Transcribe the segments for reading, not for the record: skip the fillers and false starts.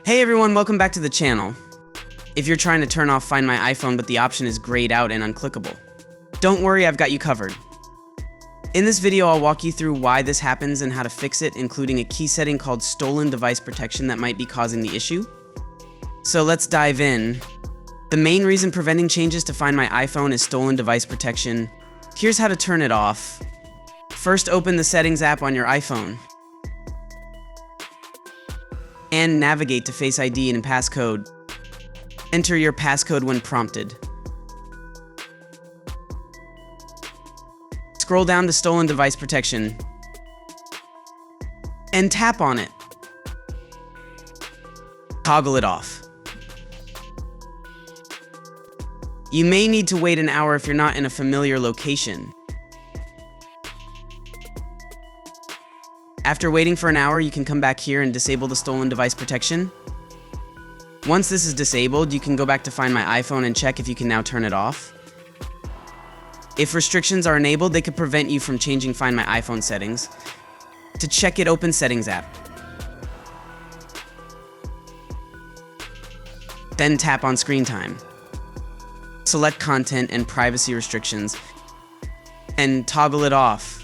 Hey everyone, welcome back to the channel. If you're trying to turn off Find My iPhone but the option is grayed out and unclickable, don't worry, I've got you covered. In this video, I'll walk you through why this happens and how to fix it, including a key setting called Stolen Device Protection that might be causing the issue. So let's dive in. The main reason preventing changes to Find My iPhone is Stolen Device Protection. Here's how to turn it off. First, open the Settings app on your iPhone and navigate to Face ID and passcode. Enter your passcode when prompted. Scroll down to Stolen Device Protection and tap on it. Toggle it off. You may need to wait an hour if you're not in a familiar location. After waiting for an hour, you can come back here and disable the Stolen Device Protection. Once this is disabled, you can go back to Find My iPhone and check if you can now turn it off. If restrictions are enabled, they could prevent you from changing Find My iPhone settings. To check it, open Settings app. Then tap on Screen Time. Select Content and Privacy Restrictions and toggle it off.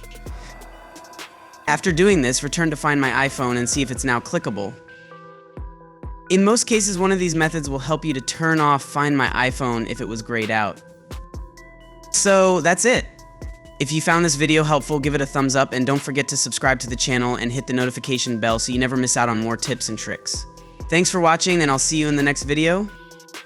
After doing this, return to Find My iPhone and see if it's now clickable. In most cases, one of these methods will help you to turn off Find My iPhone if it was grayed out. So that's it. If you found this video helpful, give it a thumbs up and don't forget to subscribe to the channel and hit the notification bell so you never miss out on more tips and tricks. Thanks for watching, and I'll see you in the next video.